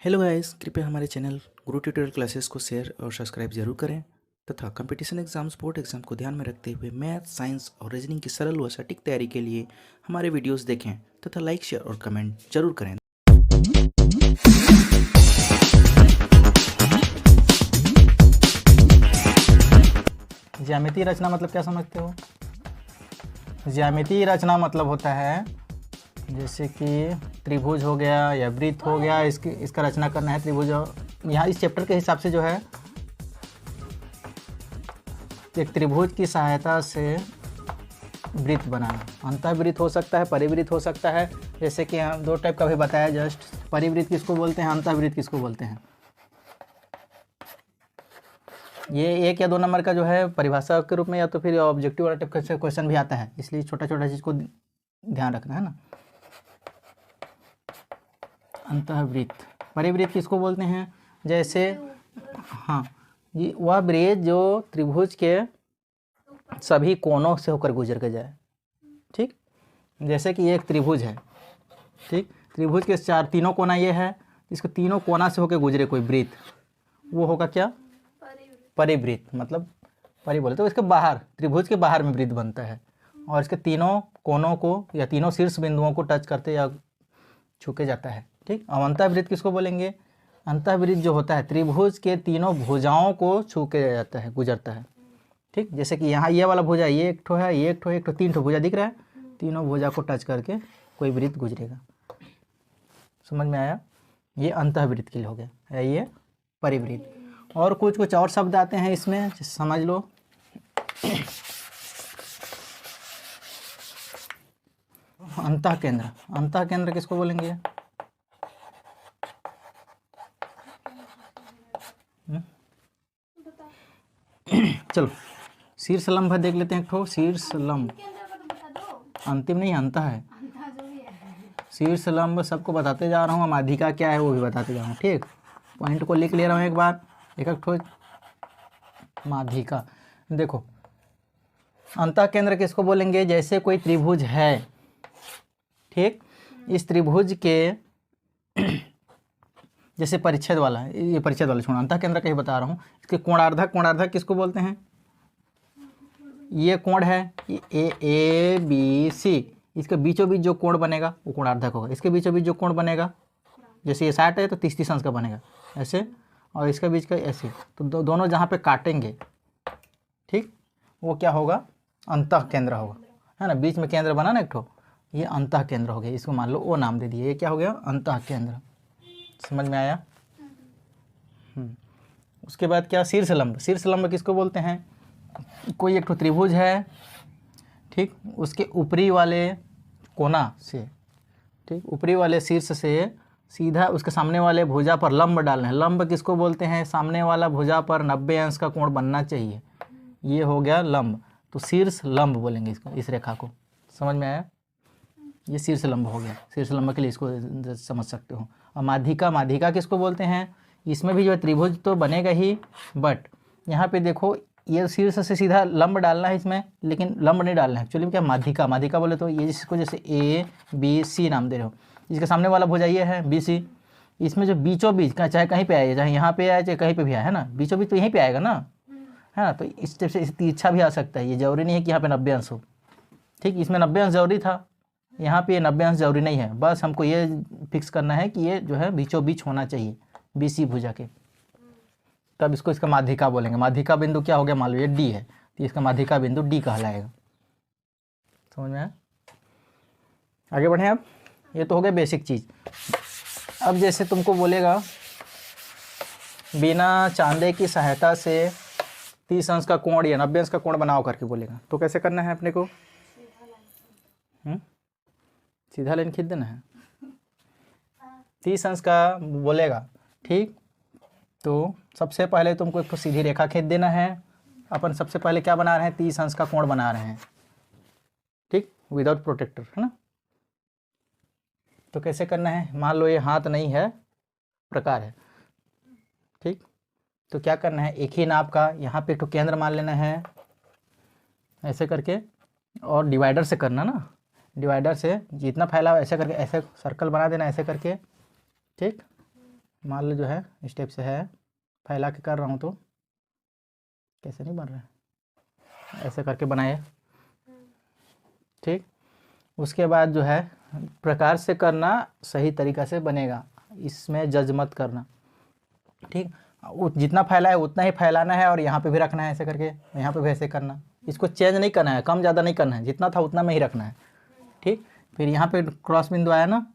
Hello guys, कृपया हमारे channel गुरु tutorial classes को शेयर और सब्सक्राइब जरूर करें तथा कंपटीशन एग्जाम्स बोर्ड एग्जाम को ध्यान में रखते हुए मैथ, साइंस और रीजनिंग की सरल व सटीक तैयारी के लिए हमारे वीडियोस देखें तथा लाइक, शेयर और कमेंट जरूर करें। ज्यामितीय रचना मतलब क्या समझते हो? ज्यामितीय रचना मतलब होता है जैसे कि त्रिभुज हो गया या वृत्त हो गया, इसका रचना करना है त्रिभुज। यहाँ इस चैप्टर के हिसाब से जो है एक त्रिभुज की सहायता से वृत्त बनाना। अंतःवृत्त हो सकता है, परिवृत्त हो सकता है। जैसे कि हम दो टाइप का भी बताया जस्ट, परिवृत्त किसको बोलते हैं, अंतःवृत्त किसको बोलते हैं। ये 1 या 2 नंबर का जो है परिभाषा के रूप में या तो फिर ऑब्जेक्टिव वाला टाइप का क्वेश्चन भी आता है, इसलिए छोटा छोटा चीज़ को ध्यान रखना है ना। अंतःवृत्त, परिवृत्त किसको बोलते हैं? जैसे हाँ, ये वह वृत्त जो त्रिभुज के सभी कोनों से होकर गुजर के जाए। ठीक, जैसे कि ये एक त्रिभुज है। ठीक, त्रिभुज के तीनों कोना ये है, इसको तीनों कोना से होकर गुजरे कोई वृत्त, वो होगा क्या? परिवृत्त। मतलब परि बोले तो इसके बाहर, त्रिभुज के बाहर में वृत्त बनता है और इसके तीनों कोनों को या तीनों शीर्ष बिंदुओं को टच करते या छू के जाता है। ठीक, अब अंतःवृत्त किसको बोलेंगे? अंतःवृत्त जो होता है त्रिभुज के तीनों भुजाओं को छू के जाता है, गुजरता है। ठीक, जैसे कि यहाँ ये वाला भुजा, ये एक ठो है, ये एक ठो, 3 ठो भुजा दिख रहा है, तीनों भुजा को टच करके कोई वृत्त गुजरेगा। समझ में आया? ये अंतःवृत्त के लिए हो गया है, ये परिवृत्त। और कुछ और शब्द आते हैं इसमें, समझ लो। अंतःकेंद्र, अंतःकेंद्र किसको बोलेंगे? चलो शीर्षलंब देख लेते हैं। एक ठो शीर्षलंब, अंतिम नहीं, अंत है। शीर्षलंब सबको बताते जा रहा हूँ, माध्यिका क्या है वो भी बताते जा रहा हूँ। ठीक, पॉइंट को लिख ले रहा हूँ एक बार, एक ठो माध्यिका। देखो, अंतःकेंद्र किसको बोलेंगे? जैसे कोई त्रिभुज है, ठीक, इस त्रिभुज के जैसे परिच्छेद वाला है, ये परिच्छेद वाला छोड़ो, अंतःकेंद्र का ही बता रहा हूँ। इसके कोणार्धक, कोणार्धक किसको बोलते हैं? ये कोण है, ये ए बी सी, इसके बीचों बीच जो कोण बनेगा वो कोणार्धक होगा। इसके बीचों बीच जो कोण बनेगा, जैसे ये 60 है तो 30 अंश का बनेगा ऐसे, और इसके बीच का ऐसे, तो दोनों जहाँ पे काटेंगे, ठीक, वो क्या होगा? अंतःकेंद्र होगा, है ना। बीच में केंद्र बना ना एक ठो, ये अंतःकेंद्र हो गया। इसको मान लो ओ नाम दे दिए, ये क्या हो गया? अंतःकेंद्र। समझ में आया? उसके बाद क्या? शीर्षलंब, शीर्षलंब किसको बोलते हैं? कोई एक ठो त्रिभुज है, ठीक, उसके ऊपरी वाले कोना से, ठीक, ऊपरी वाले शीर्ष से सीधा उसके सामने वाले भुजा पर लंब डालना है। लंब किसको बोलते हैं? सामने वाला भुजा पर 90 अंश का कोण बनना चाहिए, ये हो गया लंब। तो शीर्ष लंब बोलेंगे इसको, इस रेखा को। समझ में आया? ये शीर्ष लंब हो गया। शीर्ष लंब के लिए इसको समझ सकते हो। और माध्यिका, माध्यिका किसको बोलते हैं? इसमें भी जो है त्रिभुज तो बनेगा ही, बट यहाँ पे देखो ये शीर्ष से सीधा लंब डालना है इसमें, लेकिन लंब नहीं डालना है एक्चुअली। क्या माध्यिका, माध्यिका बोले तो ये जिसको जैसे ए बी सी नाम दे रहे हो, इसके सामने वाला भुजा ये है बी सी, इसमें जो बीचों बीच का, चाहे कहीं पे आए, चाहे यहाँ पे आए, चाहे कहीं पे भी आए, है ना, बीचों बीच तो यहीं पे आएगा ना, है ना। तो इस टाइप से तिरछा भी आ सकता है, ये जरूरी नहीं है कि यहाँ पे 90 अंश हो। ठीक, इसमें 90 अंश जरूरी था, यहाँ पे 90 अंश जरूरी नहीं है। बस हमको ये फिक्स करना है कि ये जो है बीचों बीच होना चाहिए बी सी भुजा के, तब इसको इसका माध्यिका बोलेंगे। माध्यिका बिंदु क्या हो गया? मान लो ये डी है, तो इसका माध्यिका बिंदु डी कहलाएगा। समझ में आया? आगे बढ़ें। अब ये तो हो गया बेसिक चीज़। अब जैसे तुमको बोलेगा बिना चांदे की सहायता से 30 अंश का कोण या 90 अंश का कोण बनाओ करके बोलेगा, तो कैसे करना है अपने को? सीधा लाइन खींच देना है। 30 अंश का बोलेगा, ठीक, तो सबसे पहले तुमको एक तो सीधी रेखा खींच देना है। अपन सबसे पहले क्या बना रहे हैं? 30 अंश का कोण बना रहे हैं, ठीक, विदाउट प्रोटेक्टर, है ना। तो कैसे करना है? मान लो ये हाथ नहीं है, प्रकार है, ठीक, तो क्या करना है? एक ही नाप का यहाँ पे एक तो केंद्र मान लेना है ऐसे करके, और डिवाइडर से करना ना, डिवाइडर से जितना फैला हो ऐसे करके, ऐसे सर्कल बना देना ऐसे करके, ठीक, मान लो जो है इस टाइप से है, फैला के कर रहा हूँ तो कैसे नहीं बन रहा है, ऐसे करके बनाए। ठीक, उसके बाद जो है प्रकार से करना सही तरीक़ा से बनेगा, इसमें जज मत करना। ठीक, जितना फैला है उतना ही फैलाना है और यहाँ पे भी रखना है ऐसे करके, यहाँ पे भी ऐसे करना। इसको चेंज नहीं करना है, कम ज़्यादा नहीं करना है, जितना था उतना में ही रखना है। ठीक, फिर यहाँ पे क्रॉस बिंदु आया ना,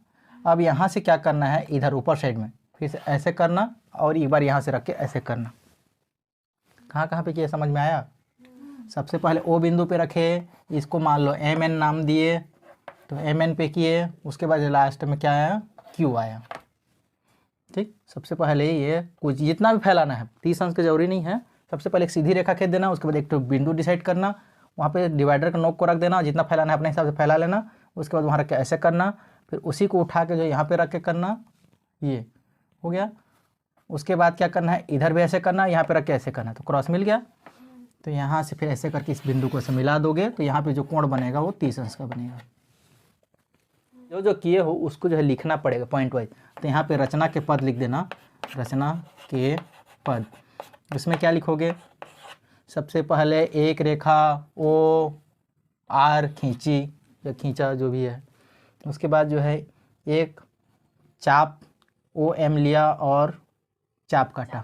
अब यहाँ से क्या करना है, इधर ऊपर साइड में फिर से ऐसे करना और एक बार यहाँ से रख के ऐसे करना। कहाँ कहाँ पे किया समझ में आया? सबसे पहले ओ बिंदु पे रखे, इसको मान लो एम एन नाम दिए, तो एम एन पे किए, उसके बाद लास्ट में क्या आया, क्यू आया। ठीक, सबसे पहले ये कुछ जितना भी फैलाना है, 30 अंश का जरूरी नहीं है, सबसे पहले एक सीधी रेखा खींच देना, उसके बाद एक तो बिंदु डिसाइड करना, वहाँ पे डिवाइडर का नोक को रख देना, जितना फैलाना है अपने हिसाब से फैला लेना, उसके बाद वहाँ रख के ऐसे करना, फिर उसी को उठा के जो यहाँ पे रख के करना, ये हो गया। उसके बाद क्या करना है, इधर भी ऐसे करना, यहाँ पे रख के ऐसे करना, तो क्रॉस मिल गया। तो यहाँ से फिर ऐसे करके इस बिंदु को ऐसे मिला दोगे तो यहाँ पे जो कोण बनेगा वो 30 अंश का बनेगा। जो जो किए हो उसको जो है लिखना पड़ेगा पॉइंट वाइज। तो यहाँ पे रचना के पद लिख देना, रचना के पद। इसमें क्या लिखोगे, सबसे पहले एक रेखा ओ आर खींची या खींचा जो भी है, उसके बाद जो है एक चाप ओ एम लिया और चाप काटा,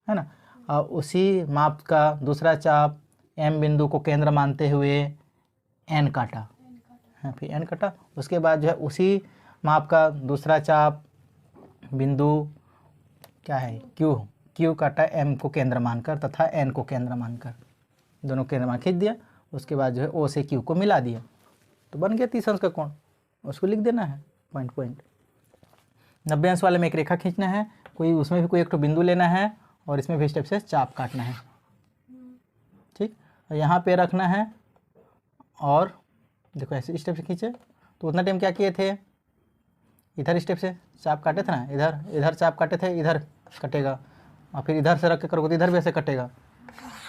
है ना, और उसी माप का दूसरा चाप एम बिंदु को केंद्र मानते हुए एन काटा, हाँ फिर एन काटा। उसके बाद जो है उसी माप का दूसरा चाप बिंदु क्या है, क्यू काटा, एम को केंद्र मानकर तथा एन को केंद्र मानकर, दोनों केंद्र मान खींच दिया। उसके बाद जो है ओ से क्यू को मिला दिया, तो बन गया 30 अंश का कोण। उसको लिख देना है पॉइंट पॉइंट। 90 अंश वाले में एक रेखा खींचना है, कोई उसमें भी कोई एक तो बिंदु लेना है और इसमें भी स्टेप से चाप काटना है। ठीक, और यहाँ पे रखना है और देखो ऐसे स्टेप से खींचे तो उतना टाइम क्या किए थे, इधर स्टेप से चाप काटे थे ना, इधर चाप काटे थे, इधर कटेगा, और फिर इधर से रख के करोगे तो इधर भी ऐसे कटेगा,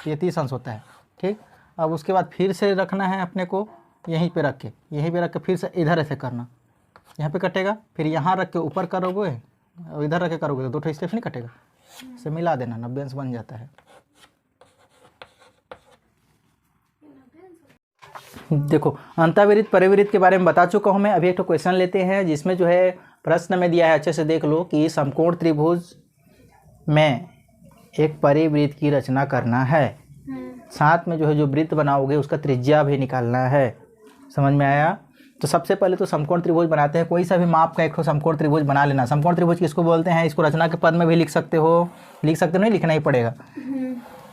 ये 30 अंश होता है। ठीक, अब उसके बाद फिर से रखना है अपने को, यहीं पे रख के फिर से इधर ऐसे करना, यहाँ पे कटेगा, फिर यहाँ रख के ऊपर करोगे और इधर रख के करोगे तो 2 स्टेप नहीं कटेगा, इसे मिला देना, 90 अंश बन जाता है। देखो अंतःविरित परिवृत्त के बारे में बता चुका हूँ मैं। अभी एक तो क्वेश्चन लेते हैं जिसमें जो है प्रश्न में दिया है, अच्छे से देख लो कि समकोण त्रिभुज में एक परिवृत्त की रचना करना है, साथ में जो है जो वृत्त बनाओगे उसका त्रिज्या भी निकालना है। समझ में आया? तो सबसे पहले तो समकोण त्रिभुज बनाते हैं, कोई सा भी माप का एक तो समकोण त्रिभुज बना लेना। समकोण त्रिभुज किसको बोलते हैं, इसको रचना के पद में भी लिख सकते हो, नहीं लिखना ही पड़ेगा।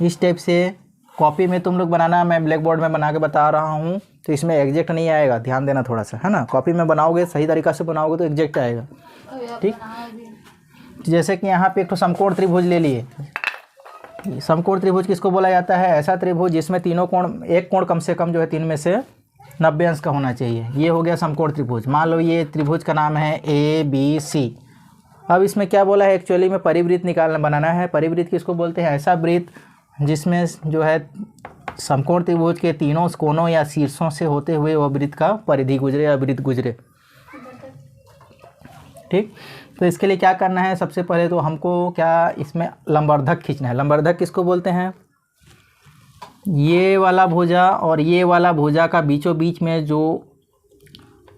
इस टाइप से कॉपी में तुम लोग बनाना, मैं ब्लैक बोर्ड में बना के बता रहा हूँ तो इसमें एग्जैक्ट नहीं आएगा, ध्यान देना थोड़ा सा, है ना। कॉपी में बनाओगे सही तरीक़ा से बनाओगे तो एग्जैक्ट आएगा। ठीक, जैसे कि यहाँ पे एक तो समकोण त्रिभुज ले लिए। समकोण त्रिभुज किसको बोला जाता है, ऐसा त्रिभुज जिसमें तीनों कोण, एक कोण कम से कम जो है 3 में से 90 अंश का होना चाहिए, ये हो गया समकोण त्रिभुज। मान लो ये त्रिभुज का नाम है ABC। अब इसमें क्या बोला है, एक्चुअली में परिवृत्त बनाना है। परिवृत्त किसको बोलते हैं, ऐसा वृत्त जिसमें जो है समकोण त्रिभुज के तीनों कोनों या शीर्षों से होते हुए वह वृत्त का परिधि गुजरे या वृत्त गुजरे। ठीक, तो इसके लिए क्या करना है, सबसे पहले तो हमको क्या इसमें लंबवर्धक खींचना है। लंबवर्धक किसको बोलते हैं, ये वाला भुजा और ये वाला भुजा का बीचों बीच में जो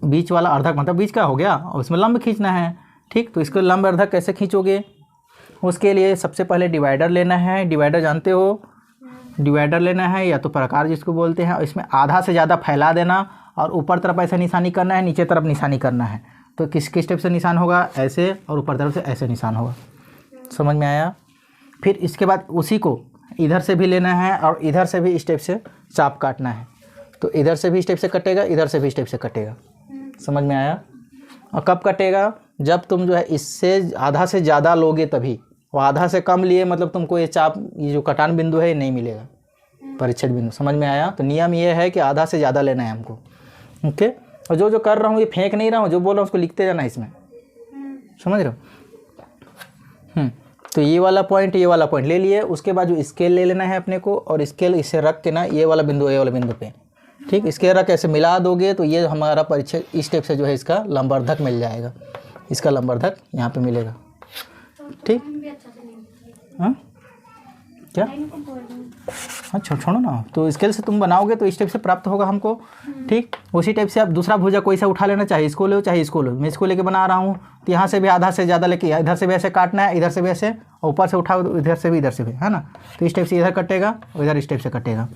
बीच वाला अर्धक, मतलब बीच का हो गया, और उसमें लंब खींचना है। ठीक, तो इसको लंबवर्धक कैसे खींचोगे, उसके लिए सबसे पहले डिवाइडर लेना है। डिवाइडर जानते हो, डिवाइडर लेना है या तो प्रकार जिसको बोलते हैं, और इसमें आधा से ज़्यादा फैला देना और ऊपर तरफ ऐसे निशानी करना है, नीचे तरफ निशानी करना है। तो किस स्टेप से निशान होगा, ऐसे, और ऊपर तरफ से ऐसे निशान होगा। समझ में आया? फिर इसके बाद उसी को इधर से भी लेना है और इधर से भी स्टेप से चाप काटना है। तो इधर से भी स्टेप से कटेगा, इधर से भी स्टेप से कटेगा। समझ में आया? और कब कटेगा, जब तुम जो है इससे आधा से ज़्यादा लोगे तभी, और आधा से कम लिए मतलब तुमको ये चाप, ये जो कटान बिंदु है ये नहीं मिलेगा, परिच्छेद बिंदु। समझ में आया? तो नियम ये है कि आधा से ज़्यादा लेना है हमको। ओके, और जो कर रहा हूँ ये फेंक नहीं रहा हूँ, जो बोल रहा हूँ उसको लिखते जाना इसमें। समझ रहे हो? तो ये वाला पॉइंट ले लिए। उसके बाद जो स्केल ले लेना है अपने को, और स्केल इसे रख के ना ये वाला बिंदु पे, ठीक, स्केल रख ऐसे मिला दोगे तो ये हमारा परिच्छेद, इस स्टेप से जो है इसका लंबवर्धक मिल जाएगा। इसका लंबवर्धक यहाँ पे मिलेगा। ठीक। हाँ क्या? हाँ छोड़ो ना, तो स्केल से तुम बनाओगे तो इस टाइप से प्राप्त होगा हमको। ठीक, उसी टाइप से आप दूसरा भुजा कोई सा उठा लेना, चाहे इसको लो चाहे इसको लो। मैं इसको लेके बना रहा हूँ तो यहाँ से भी आधा से ज़्यादा लेके इधर से भी ऐसे काटना है, इधर से भी ऐसे, और ऊपर से उठाओ तो इधर से भी, है ना। तो इस टाइप से इधर कटेगा और इधर इस टाइप से कटेगा।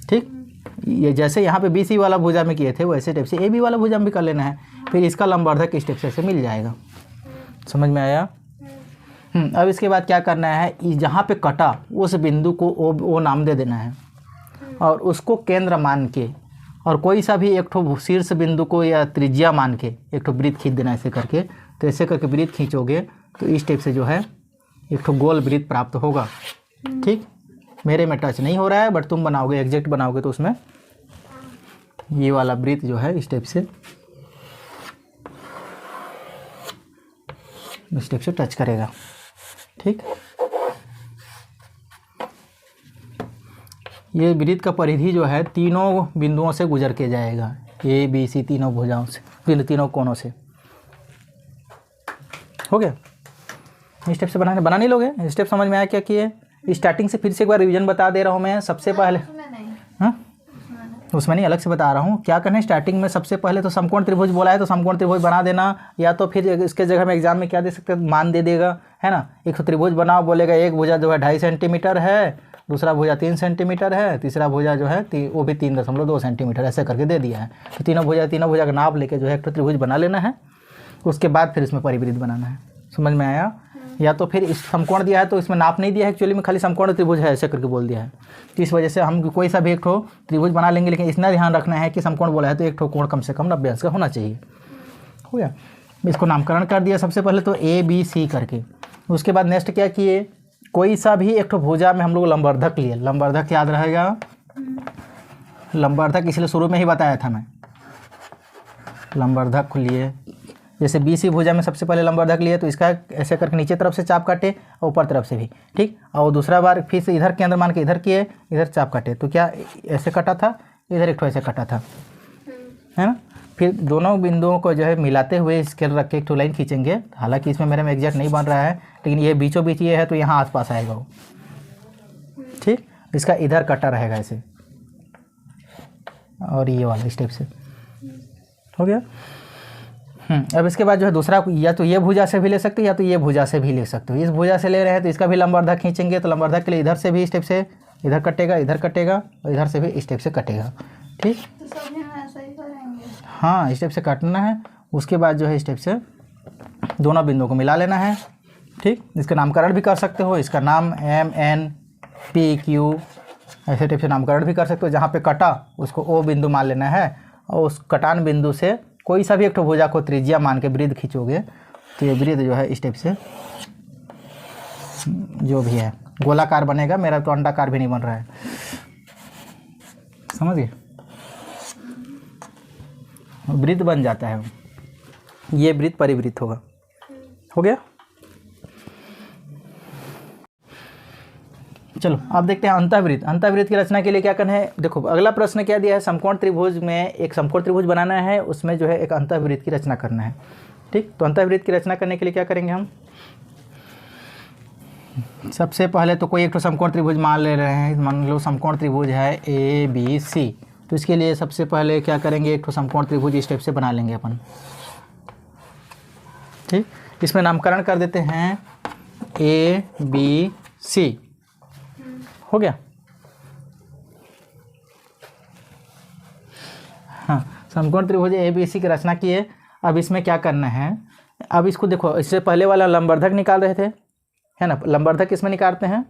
ठीक, ये जैसे यहाँ पे BC वाला भुजा में किए थे वैसे टाइप से AB वाला भुजा में भी कर लेना है। फिर इसका लंबार्धक इस टाइप से ऐसे मिल जाएगा। समझ में आया? अब इसके बाद क्या करना है, जहाँ पे कटा उस बिंदु को ओ नाम दे देना है और उसको केंद्र मान के, और कोई सा भी एक ठो शीर्ष बिंदु को या त्रिज्या मान के एक ठो वृत्त खींच देना ऐसे करके। तो ऐसे करके वृत्त खींचोगे तो इस टाइप से जो है एक ठो गोल वृत्त प्राप्त होगा। ठीक, मेरे में टच नहीं हो रहा है, बट तुम बनाओगे एग्जैक्ट बनाओगे तो उसमें ये वाला वृत्त जो है इस टाइप से टच करेगा। ठीक, ये वृत्त का परिधि जो है तीनों बिंदुओं से गुजर के जाएगा, ABC तीनों भुजाओं से, तीनों कोनों से। हो गया? इस स्टेप से बना नहीं लोगे? स्टेप समझ में आया क्या किए? स्टार्टिंग से फिर से एक बार रिवीजन बता दे रहा हूँ मैं। सबसे पहले हाँ उसमें नहीं, अलग से बता रहा हूँ क्या करना है। स्टार्टिंग में सबसे पहले तो समकोण त्रिभुज बोला है तो समकोण त्रिभुज बना देना, या तो फिर इसके जगह में एग्जाम में क्या दे सकते हैं, मान दे देगा, है ना। एक त्रिभुज बनाओ, बोलेगा एक भुजा जो है 2.5 सेंटीमीटर है, दूसरा भुजा 3 सेंटीमीटर है, तीसरा भुजा जो है वो भी 3.2 सेंटीमीटर, ऐसे करके दे दिया है। तो तीनों भुजा का नाप लेके जो है एक त्रिभुज बना लेना है। उसके बाद फिर इसमें परिवृत्त बनाना है। समझ में आया? या तो फिर इस समकोण दिया है तो इसमें नाप नहीं दिया है, एक्चुअली में खाली समकोण त्रिभुज है ऐसे करके बोल दिया है। तो इस वजह से हम कोई सा भी एक ठो त्रिभुज बना लेंगे, लेकिन इतना ध्यान रखना है कि समकोण बोला है तो एक ठो कोण कम से कम 90 अंश का होना चाहिए। हो गया? इसको नामकरण कर दिया सबसे पहले तो ABC करके। उसके बाद नेक्स्ट क्या किए, कोई सा भी एक ठो भुजा में हम लोग लंबर्धक लिए। लंबर्धक याद रहेगा, लंबर्धक इसलिए शुरू में ही बताया था मैं। लंबर्धक लिए, जैसे BC भुजा में सबसे पहले लंबर्धक लिए तो इसका ऐसे करके नीचे तरफ से चाप काटे और ऊपर तरफ से भी। ठीक, और दूसरा बार फिर से इधर केंद्र मान के इधर किए, इधर चाप काटे तो क्या ऐसे कटा था, इधर एक ठो ऐसे कटा था, है ना। फिर दोनों बिंदुओं को जो है मिलाते हुए स्केल रख के एक ठो लाइन खींचेंगे। हालांकि इसमें मेरे में एग्जैक्ट नहीं बन रहा है, लेकिन ये बीचों बीच ये है तो यहाँ आसपास आएगा वो। ठीक, इसका इधर कटा रहेगा ऐसे, और ये वाला इस टाइप से। हो गया? अब इसके बाद जो है दूसरा, या तो ये भुजा से भी ले सकते हो या तो ये भुजा से भी ले सकते हो। इस भुजा से ले रहे हैं तो इसका भी लंबर्धक खींचेंगे, तो लंबर्धक के लिए इधर से भी इस टाइप से इधर कटेगा, इधर कटेगा और इधर से भी इस टाइप से कटेगा। ठीक, तो सब यहाँ ऐसा ही करेंगे। हाँ इस टाइप से काटना है। उसके बाद जो है इस टाइप से दोनों बिंदुओं को मिला लेना है। ठीक, इसका नामकरण भी कर सकते हो, इसका नाम MNPQ ऐसे टाइप से नामकरण भी कर सकते हो। जहाँ पे कटा उसको O बिंदु मान लेना है, और उस कटान बिंदु से कोई सा भी एक भुजा को त्रिज्या मान के वृत्त खींचोगे तो ये वृत्त जो है इस टाइप से जो भी है गोलाकार बनेगा। मेरा तो अंडाकार भी नहीं बन रहा है, समझ गए? वृत्त बन जाता है, ये वृत्त परिवृत्त होगा। हो गया? चलो अब देखते हैं अंतःवृत्त। अंतःवृत्त की रचना के लिए क्या करना है, देखो अगला प्रश्न क्या दिया है, समकोण त्रिभुज में एक समकोण त्रिभुज बनाना है, उसमें जो है एक अंतःवृत्त की रचना करना है। ठीक, तो अंतःवृत्त की रचना करने के लिए क्या करेंगे हम, सबसे पहले तो कोई एक तो समकोण त्रिभुज मान ले रहे हैं। मान लो समकोण त्रिभुज है ABC, तो इसके लिए सबसे पहले क्या करेंगे, एक तो समकोण त्रिभुज इस टाइप से बना लेंगे अपन। ठीक, इसमें नामकरण कर देते हैं ABC। हो गया? हाँ, समकोण त्रिभुज ABC की रचना किए। अब इसमें क्या करना है, अब इसको देखो, इससे पहले वाला लंबर्धक निकाल रहे थे, है ना। लंबर्धक किसमें निकालते हैं,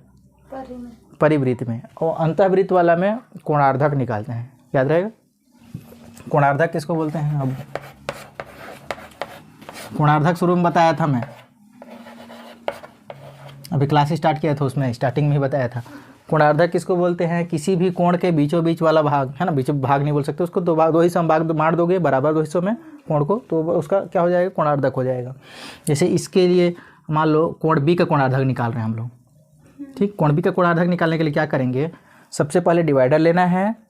परिवृत्त में, और अंतःवृत्त वाला में कोणार्धक निकालते हैं। याद रहेगा कोणार्धक किसको बोलते हैं। अब कोणार्धक शुरू में बताया था मैं, अभी क्लास स्टार्ट किया था उसमें स्टार्टिंग में ही बताया था। कोणार्धक किसको बोलते हैं, किसी भी कोण के बीचों बीच वाला भाग, है ना। बीचों भाग नहीं बोल सकते उसको, दो हिस्सों में भाग मार दोगे बराबर, 2 हिस्सों में कोण को, तो उसका क्या हो जाएगा, कोणार्धक हो जाएगा। जैसे इसके लिए मान लो कोण B का कोणार्धक निकाल रहे हैं हम लोग। ठीक, कोण B का कोणार्धक निकालने के लिए क्या करेंगे, सबसे पहले डिवाइडर लेना है,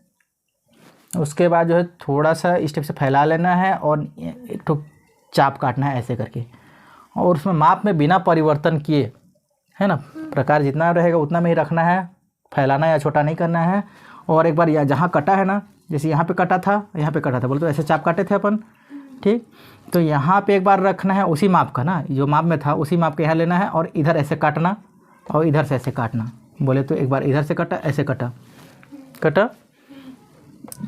उसके बाद जो है थोड़ा सा इस टाइप से फैला लेना है और एक ठो चाप काटना है ऐसे करके, और उसमें माप में बिना परिवर्तन किए, है ना, प्रकार जितना रहेगा उतना में ही रखना है, फैलाना या छोटा नहीं करना है। और एक बार जहाँ कटा है ना, जैसे यहाँ पे कटा था, यहाँ पे कटा था, बोले तो ऐसे चाप काटे थे अपन, ठीक। तो यहाँ पे एक बार रखना है उसी माप का ना, जो माप में था उसी माप के यहाँ लेना है और इधर ऐसे काटना और इधर से ऐसे काटना। बोले तो एक बार इधर से कटा, ऐसे कटा।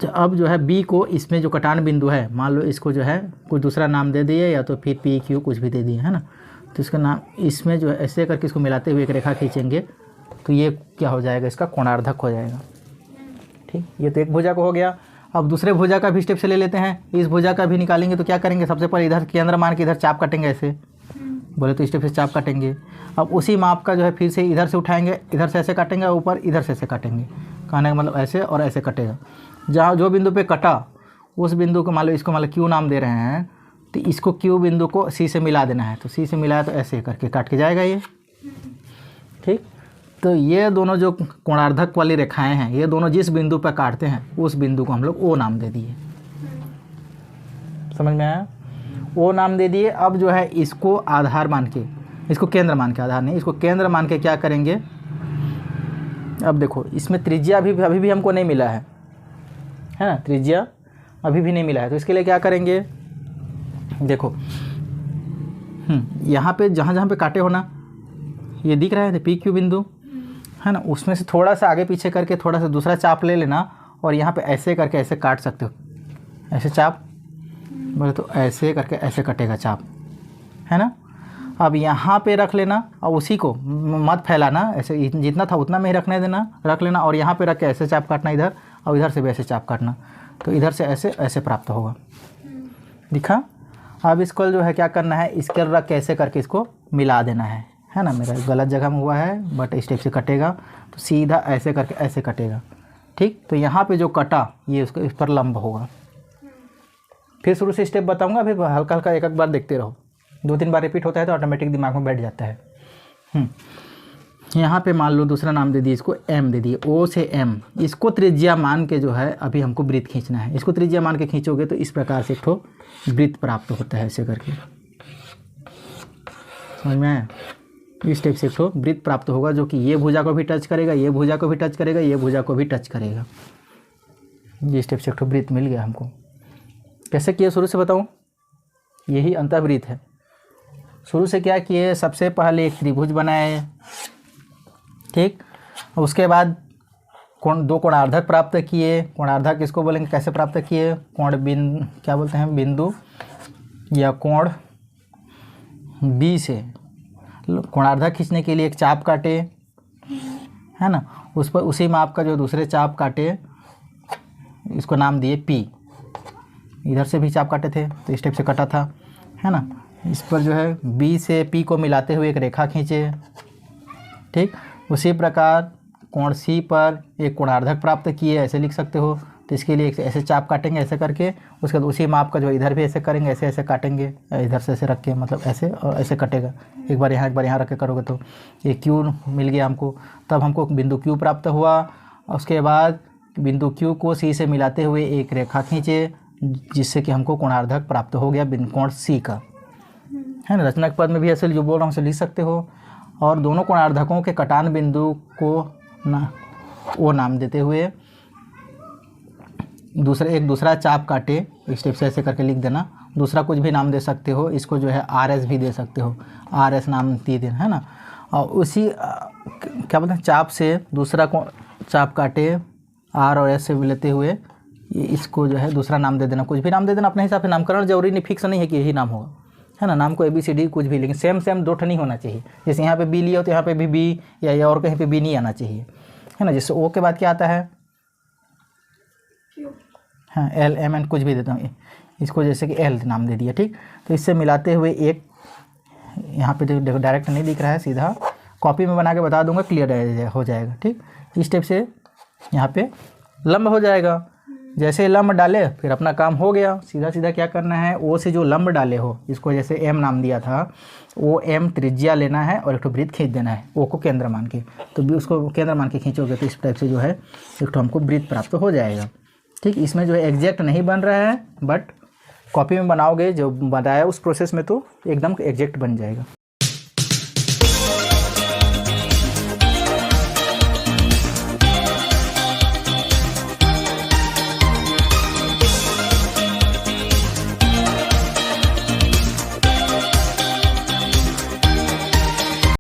अब जो है बी को, इसमें जो कटान बिंदु है, मान लो इसको जो है कुछ दूसरा नाम दे दिए या तो फिर पी क्यू कुछ भी दे दिए, है ना। तो इसका नाम, इसमें जो है ऐसे करके इसको मिलाते हुए एक रेखा खींचेंगे तो ये क्या हो जाएगा, इसका कोणार्धक हो जाएगा, ठीक। ये तो एक भुजा को हो गया। अब दूसरे भुजा का भी स्टेप से ले लेते हैं। इस भुजा का भी निकालेंगे तो क्या करेंगे, सबसे पहले इधर केंद्र मान के इधर चाप काटेंगे ऐसे, बोले तो स्टेप से चाप काटेंगे। अब उसी माप का जो है फिर से इधर से उठाएंगे, इधर से ऐसे काटेंगे, ऊपर इधर से ऐसे काटेंगे। कहने का मतलब ऐसे और ऐसे कटेगा। जहाँ जो बिंदु पे कटा उस बिंदु को मान लो, इसको मान लो क्यू नाम दे रहे हैं, तो इसको क्यू बिंदु को सी से मिला देना है। तो सी से मिलाया तो ऐसे करके काट के जाएगा ये, ठीक। तो ये दोनों जो कोणार्धक वाली रेखाएं हैं, ये दोनों जिस बिंदु पर काटते हैं उस बिंदु को हम लोग ओ नाम दे दिए। समझ में आया, ओ नाम दे दिए। अब जो है इसको आधार मान के, इसको केंद्र मान के, आधार नहीं, इसको केंद्र मान के क्या करेंगे। अब देखो इसमें त्रिज्या अभी भी हमको नहीं मिला है ना, त्रिज्या अभी भी नहीं मिला है। तो इसके लिए क्या करेंगे, देखो यहाँ पे जहाँ पे काटे हो ना, ये दिख रहा है पी क्यू बिंदु, है ना, उसमें से थोड़ा सा आगे पीछे करके थोड़ा सा दूसरा चाप ले लेना और यहाँ पे ऐसे करके ऐसे काट सकते हो, ऐसे चाप, बोले तो ऐसे करके ऐसे कटेगा चाप, है ना। अब यहाँ पे रख लेना और उसी को मत फैलाना, ऐसे जितना था उतना में ही रखने देना, रख लेना और यहाँ पे रख के ऐसे चाप काटना इधर, और इधर से भी ऐसे चाप काटना। तो इधर से ऐसे ऐसे प्राप्त होगा, दिखा। अब इसको जो है क्या करना है, इसके रख के ऐसे करके इसको मिला देना है ना। मेरा गलत जगह में हुआ है, बट इस टाइप से कटेगा तो सीधा ऐसे करके ऐसे कटेगा, ठीक। तो यहाँ पे जो कटा ये उसको इस पर लंब होगा। फिर शुरू से स्टेप बताऊंगा, फिर हल्का हल्का एक बार देखते रहो, 2-3 बार रिपीट होता है तो ऑटोमेटिक दिमाग में बैठ जाता है। यहाँ पे मान लो दूसरा नाम दे दिए, इसको एम दे दिए, ओ से एम। इसको त्रिज्या मान के जो है अभी हमको वृत्त खींचना है। इसको त्रिज्या मान के खींचोगे तो इस प्रकार से एक ठो वृत्त प्राप्त होता है, ऐसे करके, समझ में आया। इस टाइप से एक ठो वृत्त प्राप्त होगा जो कि ये भुजा को भी टच करेगा, ये भुजा को भी टच करेगा, ये भुजा को भी टच करेगा। इस टाइप से एक ठो वृत्त मिल गया हमको। कैसे किए शुरू से बताऊँ, यही अंतःवृत्त है। शुरू से क्या किए, सबसे पहले एक त्रिभुज बनाए, ठीक। उसके बाद दो कोणार्धक प्राप्त किए। कोणार्धक इसको बोलेंगे, कैसे प्राप्त किए, क्या बोलते हैं, बिंदु या कोण बी से कोणार्धक खींचने के लिए एक चाप काटे, है ना। उस पर उसी माप का जो दूसरे चाप काटे, इसको नाम दिए पी। इधर से भी चाप काटे थे तो इस टाइप से कटा था, है ना। इस पर जो है बी से पी को मिलाते हुए एक रेखा खींचे, ठीक। उसी प्रकार कोण सी पर एक कोणार्धक प्राप्त किए, ऐसे लिख सकते हो। तो इसके लिए ऐसे चाप काटेंगे ऐसे करके, उसके बाद उसी माप का जो इधर भी ऐसे करेंगे, ऐसे ऐसे काटेंगे, इधर से ऐसे रख के, मतलब ऐसे और ऐसे कटेगा। एक बार यहाँ रख के करोगे तो ये क्यू मिल गया हमको। तब हमको बिंदु क्यू प्राप्त हुआ। उसके बाद बिंदु क्यू को सी से मिलाते हुए एक रेखा खींचे, जिससे कि हमको कोणार्धक प्राप्त हो गया कोण सी का, है ना। रचनाक पद में भी ऐसे जो बोल रहा हूँ उसे लिख सकते हो। और दोनों कोणार्धकों के कटान बिंदु को ओ नाम देते हुए दूसरा चाप काटे, इस टाइप से ऐसे करके लिख देना। दूसरा कुछ भी नाम दे सकते हो, इसको जो है आर एस भी दे सकते हो, आर एस नाम दे देना, है ना। और उसी क्या बोलते हैं, चाप से दूसरा को चाप काटे, आर और एस से मिलते हुए इसको जो है दूसरा नाम दे देना। कुछ भी नाम दे देना अपने हिसाब से, नामकरण जरूरी नहीं, फिक्स नहीं है कि यही नाम होगा, है ना। नाम को ABCD कुछ भी, लेकिन सेम दो नहीं होना चाहिए। जैसे यहाँ पे बी लिया हो तो यहाँ पे भी बी, या और कहीं पे बी नहीं आना चाहिए, है ना। जैसे ओ के बाद क्या आता है, हाँ L M N कुछ भी देता हूँ, इसको जैसे कि L नाम दे दिया, ठीक। तो इससे मिलाते हुए एक, यहाँ पे देखो डायरेक्ट नहीं दिख रहा है, सीधा कॉपी में बना के बता दूंगा, क्लियर हो जाएगा, ठीक। इस टाइप से यहाँ पे लंब हो जाएगा। जैसे लंब डाले फिर अपना काम हो गया। सीधा क्या करना है, ओ से जो लंब डाले हो, इसको जैसे M नाम दिया था, ओ M त्रिज्या लेना है और एक ठो वृत्त खींच देना है, ओ को केंद्र मान के। तो भी उसको केंद्र मान के खींचोगे तो इस टाइप से जो है एक ठो हमको वृत्त प्राप्त हो जाएगा, ठीक। इसमें जो है एग्जैक्ट नहीं बन रहा है, बट कॉपी में बनाओगे जो बताया उस प्रोसेस में तो एकदम एग्जैक्ट बन जाएगा।